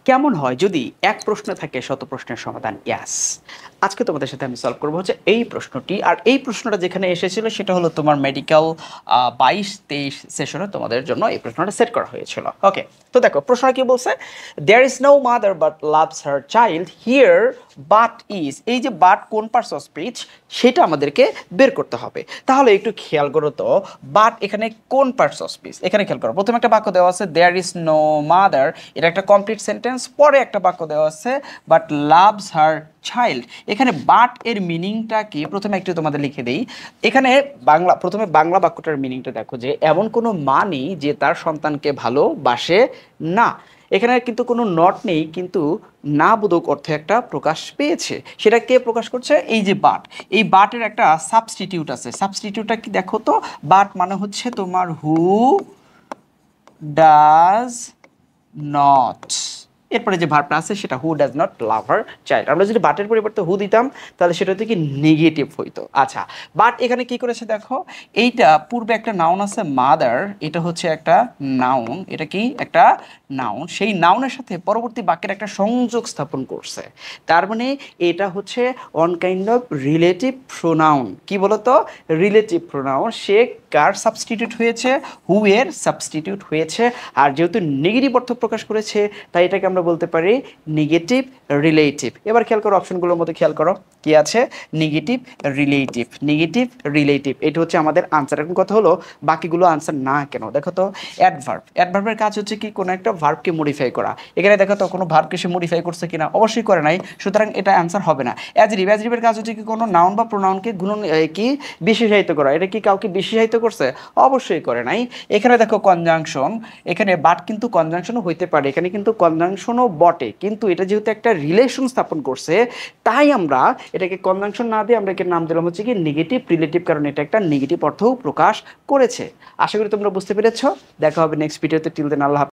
কেমন হয় যদি এক প্রশ্ন থাকে শত প্রশ্নের সমাধান? ইয়াস। আজকে তোমাদের সাথে আমি সলভ করব হচ্ছে এই প্রশ্নটি। আর এই প্রশ্নটা যেখানে এসেছিল সেটা হলো তোমার মেডিকেল 22-23 সেশনে তোমাদের জন্য এই প্রশ্নটা সেট করা হয়েছিল। ওকে, তো দেখো প্রশ্নটা কি বলছে, there is no mother but loves her child here but is, এই যে বাট কোন পার্টস অফ স্পিচ সেটা আমাদেরকে বের করতে হবে। তাহলে একটু খেয়াল করো তো, বাট এখানে কোন পার্টস অফ স্পিচ, এখানে খেয়াল করো। প্রথমে একটা বাক্য দেওয়া আছে দেয়ার ইজ নো মাদার, এটা একটা কমপ্লিট সেন্টেন্স। পরে একটা বাক্য দেওয়া আছে বাট লাভস হার চাইল্ড। এখানে বাট এর মিনিংটা কি প্রথমে একটু তোমাদের লিখে দেই। এখানে প্রথমে বাংলা বাক্যটার মিনিংটা দেখো যে এমন কোনো মা নেই যে তার সন্তানকে ভালোবাসে না। এখানে কিন্তু কোনো নট নেই, কিন্তু না বোধক অর্থে একটা প্রকাশ পেয়েছে। সেটা কে প্রকাশ করছে? এই যে বাট, এই বাটের একটা সাবস্টিটিউট আছে। সাবস্টিটিউটটা কি দেখো তো, বাট মানে হচ্ছে তোমার হু ডাজ নট, এরপরে যে ভার্বটা আছে সেটা who does not love her child. আমরা যদি বাটের পরিবর্তে হু দিতাম তাহলে সেটা হতো কি নেগেটিভ হইতো। আচ্ছা, বাট এখানে কি করেছে দেখো, এইটা পূর্বে একটা নাউন আছে মাদার, এটা হচ্ছে একটা নাউন, এটা কি একটা নাউন, সেই নাউনের সাথে পরবর্তী বাক্যের একটা সংযোগ স্থাপন করছে। তার মানে এটা হচ্ছে one kind of relative pronoun. কি বলতো? Relative pronoun. সে কার সাবস্টিটিউট হয়েছে? হু এর সাবস্টিটিউট হয়েছে। আর যেহেতু নেগেটিভ অর্থ প্রকাশ করেছে তাই এটাকে আমরা বলতে পারি নেগেটিভ রিলেটিভ। এবার খেয়াল করো অপশনগুলোর মধ্যে, খেয়াল করো কি আছে, নেগেটিভ রিলেটিভ, নেগেটিভ রিলেটিভ। এটা হচ্ছে আমাদের আনসার। এখন কথা হলো বাকিগুলো আনসার না কেন? দেখো তো, অ্যাডভার্ব, অ্যাডভার্বের কাজ হচ্ছে কি কোনো একটা ভার্বকে মডিফাই করা। এখানে দেখো তো কোনো ভার্বকে সে মডিফাই করছে কিনা, অবশ্যই করে নাই, সুতরাং এটা অ্যান্সার হবে না। অ্যাজরিভ, অ্যাজরিভের কাজ হচ্ছে কি কোনো নাউন বা প্রোনাউনকে গুণন কি বিশেষায়িত করা। এটা কি কাউকে বিশেষায়িত করছে? অবশ্যই করে নাই। এখানে দেখো কনজাংশন, এখানে বাট কিন্তু কনজাংশনও হইতে পারে, এখানে কিন্তু কনজাংশনও বটে, কিন্তু এটা যেহেতু একটা রিলেশন স্থাপন করছে তাই আমরা এটাকে কনজাংশন না দিয়ে আমরা একে নাম দিলাম হচ্ছে কি নেগেটিভ রিলেটিভ, কারণ এটা একটা নেগেটিভ অর্থও প্রকাশ করেছে। আশা করি তোমরা বুঝতে পেরেছো। দেখা হবে নেক্সট ভিডিওতে। টিল দেন আল্লাহ।